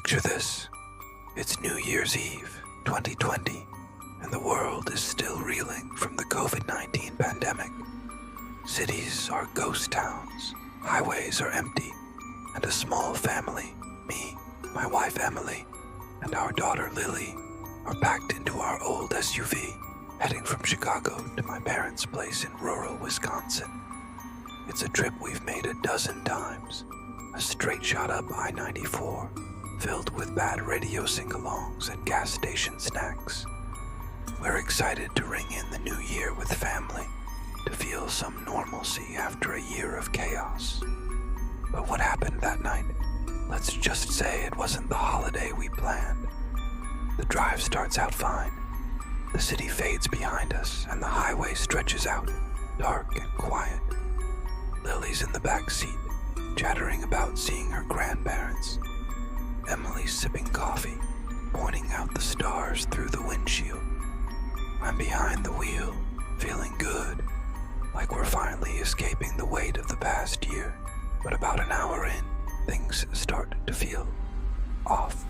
Picture this. It's New Year's Eve, 2020, and the world is still reeling from the COVID-19 pandemic. Cities are ghost towns, highways are empty, and a small family, me, my wife Emily, and our daughter Lily, are packed into our old SUV, heading from Chicago to my parents' place in rural Wisconsin. It's a trip we've made a dozen times, a straight shot up I-94, filled with bad radio sing-alongs and gas station snacks. We're excited to ring in the new year with family, to feel some normalcy after a year of chaos. But what happened that night? Let's just say it wasn't the holiday we planned. The drive starts out fine. The city fades behind us and the highway stretches out, dark and quiet. Lily's in the back seat, chattering about seeing her grandparents. Emily's sipping coffee, pointing out the stars through the windshield. I'm behind the wheel, feeling good, like we're finally escaping the weight of the past year. But about an hour in, things start to feel off.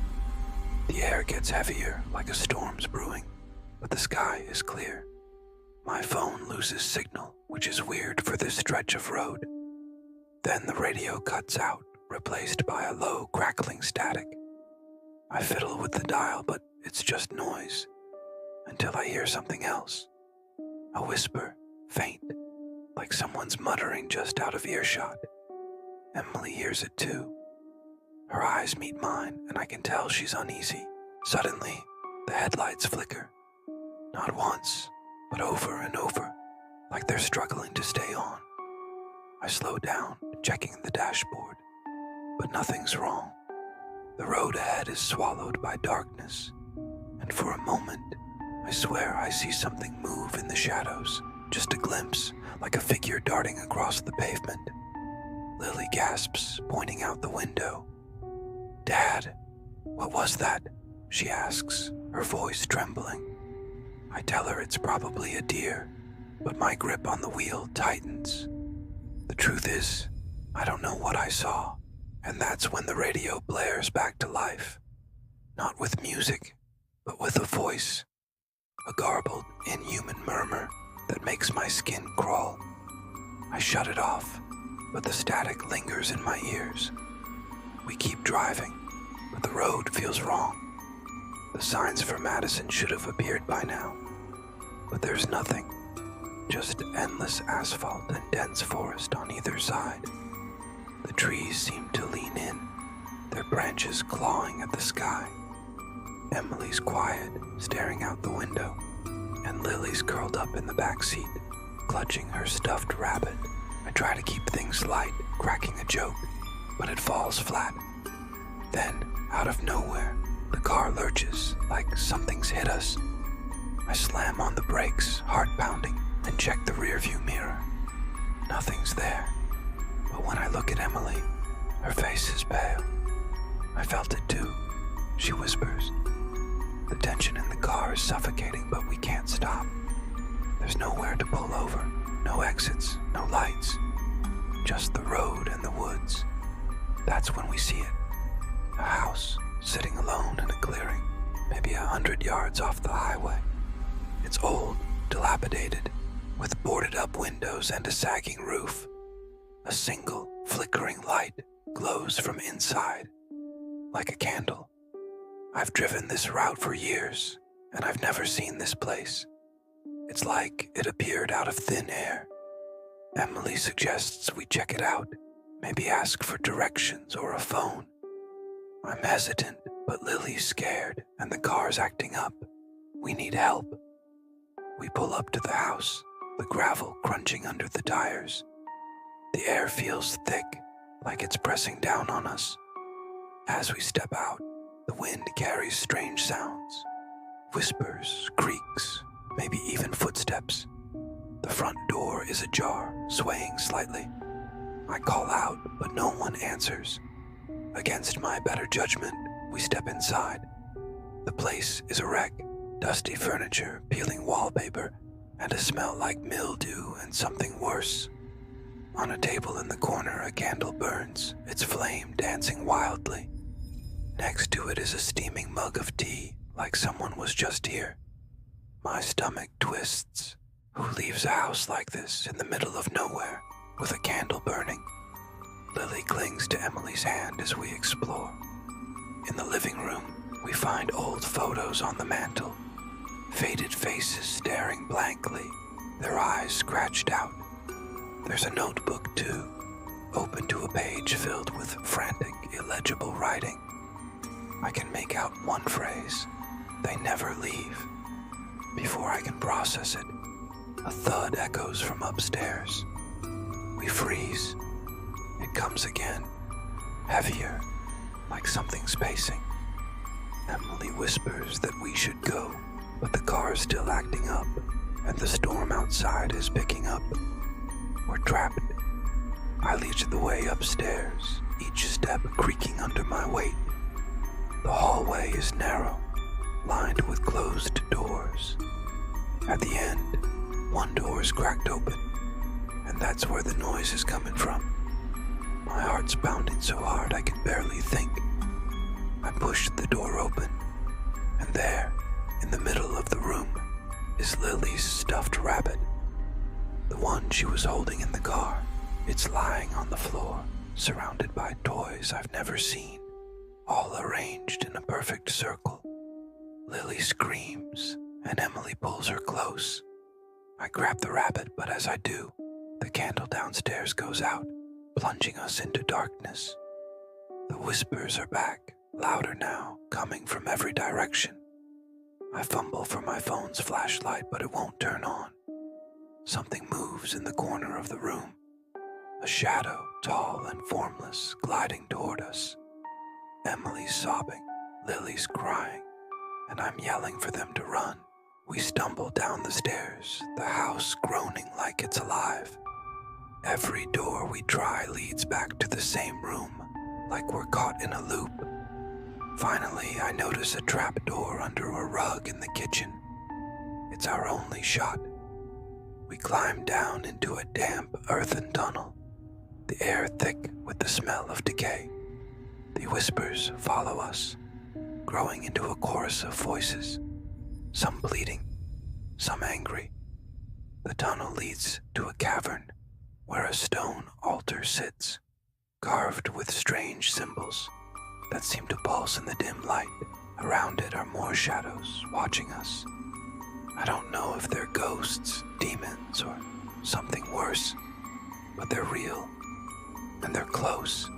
The air gets heavier, like a storm's brewing, but the sky is clear. My phone loses signal, which is weird for this stretch of road. Then the radio cuts out, replaced by a low, crackling static. I fiddle with the dial, but it's just noise, until I hear something else. A whisper, faint, like someone's muttering just out of earshot. Emily hears it too. Her eyes meet mine, and I can tell she's uneasy. Suddenly, the headlights flicker. Not once, but over and over, like they're struggling to stay on. I slow down, checking the dashboard, but nothing's wrong. The road ahead is swallowed by darkness, and for a moment, I swear I see something move in the shadows, just a glimpse, like a figure darting across the pavement. Lily gasps, pointing out the window. "Dad, what was that?" she asks, her voice trembling. I tell her it's probably a deer, but my grip on the wheel tightens. The truth is, I don't know what I saw, and that's when the radio blares back to life. Not with music, but with a voice, a garbled, inhuman murmur that makes my skin crawl. I shut it off, but the static lingers in my ears. We keep driving, but the road feels wrong. The signs for Madison should have appeared by now, but there's nothing. Just endless asphalt and dense forest on either side. The trees seem to lean in, their branches clawing at the sky. Emily's quiet, staring out the window, and Lily's curled up in the back seat, clutching her stuffed rabbit. I try to keep things light, cracking a joke, but it falls flat. Then, out of nowhere, the car lurches like something's hit us. I slam on the brakes, heart pounding, and check the rearview mirror. Nothing's there. But when I look at Emily, her face is pale. "I felt it too," she whispers. "The tension in the car is suffocating, but we can't stop. There's nowhere to pull over, no exits, no lights, just the road and the woods." That's when we see it. A house, sitting alone in a clearing, maybe 100 yards off the highway. It's old, dilapidated, with boarded-up windows and a sagging roof. A single, flickering light glows from inside, like a candle. I've driven this route for years, and I've never seen this place. It's like it appeared out of thin air. Emily suggests we check it out, maybe ask for directions or a phone. I'm hesitant, but Lily's scared, and the car's acting up. We need help. We pull up to the house, the gravel crunching under the tires. The air feels thick, like it's pressing down on us. As we step out, the wind carries strange sounds. Whispers, creaks, maybe even footsteps. The front door is ajar, swaying slightly. I call out, but no one answers. Against my better judgment, we step inside. The place is a wreck, dusty furniture, peeling wallpaper, and a smell like mildew and something worse. On a table in the corner, a candle burns, its flame dancing wildly. Next to it is a steaming mug of tea, like someone was just here. My stomach twists. Who leaves a house like this in the middle of nowhere with a candle burning? Lily clings to Emily's hand as we explore. In the living room, we find old photos on the mantel. Faded faces staring blankly, their eyes scratched out. There's a notebook too, open to a page filled with frantic, illegible writing. I can make out one phrase, "They never leave." Before I can process it, a thud echoes from upstairs. We freeze. It comes again, heavier, like something's pacing. Emily whispers that we should go, but the car's still acting up, and the storm outside is picking up. We're trapped. I lead the way upstairs, each step creaking under my weight. The hallway is narrow, lined with closed doors. At the end, one door is cracked open, and that's where the noise is coming from. My heart's pounding so hard I can barely think. I push the door open, and there, in the middle of the room, is Lily's stuffed rabbit. The one she was holding in the car. It's lying on the floor, surrounded by toys I've never seen, all arranged in a perfect circle. Lily screams, and Emily pulls her close. I grab the rabbit, but as I do, the candle downstairs goes out, plunging us into darkness. The whispers are back, louder now, coming from every direction. I fumble for my phone's flashlight, but it won't turn on. Something moves in the corner of the room. A shadow, tall and formless, gliding toward us. Emily's sobbing, Lily's crying, and I'm yelling for them to run. We stumble down the stairs, the house groaning like it's alive. Every door we try leads back to the same room, like we're caught in a loop. Finally, I notice a trap door under a rug in the kitchen. It's our only shot. We climb down into a damp earthen tunnel, the air thick with the smell of decay. The whispers follow us, growing into a chorus of voices, some pleading, some angry. The tunnel leads to a cavern where a stone altar sits, carved with strange symbols that seem to pulse in the dim light. Around it are more shadows watching us. I don't know if they're ghosts, demons, or something worse, but they're real, and they're close.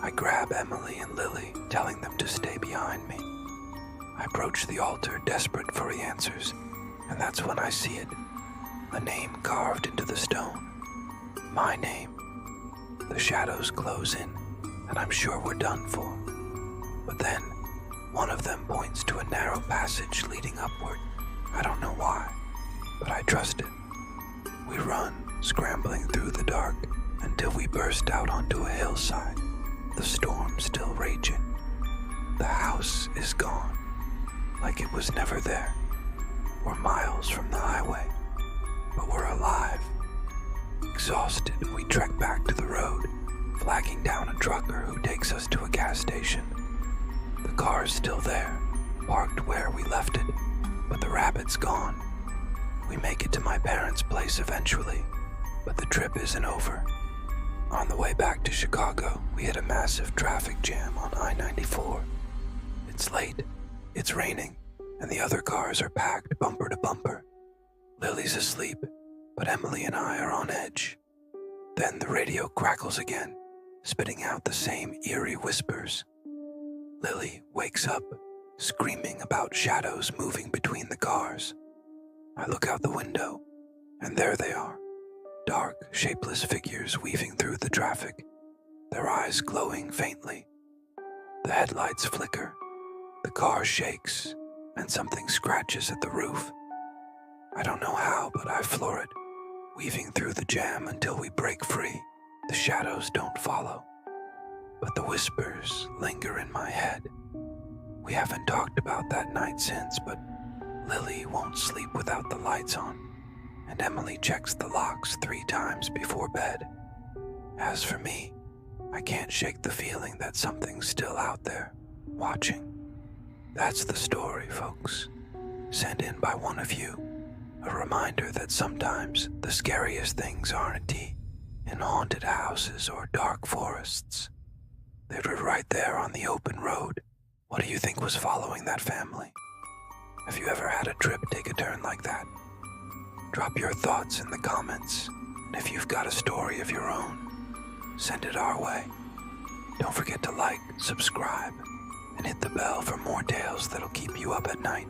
I grab Emily and Lily, telling them to stay behind me. I approach the altar, desperate for the answers, and that's when I see it. A name carved into the stone. My name. The shadows close in, and I'm sure we're done for. But then, one of them points to a narrow passage leading upward. I don't know why, but I trust it. We run, scrambling through the dark, until we burst out onto a hillside, the storm still raging. The house is gone, like it was never there. We're miles from the highway, but we're alive. Exhausted, we trek back to the road, flagging down a trucker who takes us to a gas station. The car's still there, parked where we left it, but the rabbit's gone. We make it to my parents' place eventually, but the trip isn't over. On the way back to Chicago, we hit a massive traffic jam on I-94. It's late, it's raining, and the other cars are packed bumper to bumper. Lily's asleep, but Emily and I are on edge. Then the radio crackles again, spitting out the same eerie whispers. Lily wakes up, screaming about shadows moving between the cars. I look out the window, and there they are, dark, shapeless figures weaving through the traffic, their eyes glowing faintly. The headlights flicker, the car shakes, and something scratches at the roof. I don't know how, but I floor it, weaving through the jam until we break free. The shadows don't follow, but the whispers linger in my head. We haven't talked about that night since, but Lily won't sleep without the lights on, and Emily checks the locks 3 times before bed. As for me, I can't shake the feeling that something's still out there, watching. That's the story, folks. Sent in by one of you. A reminder that sometimes the scariest things aren't in haunted houses or dark forests. They were right there on the open road. What do you think was following that family? Have you ever had a trip take a turn like that? Drop your thoughts in the comments, and if you've got a story of your own, send it our way. Don't forget to like, subscribe, and hit the bell for more tales that'll keep you up at night.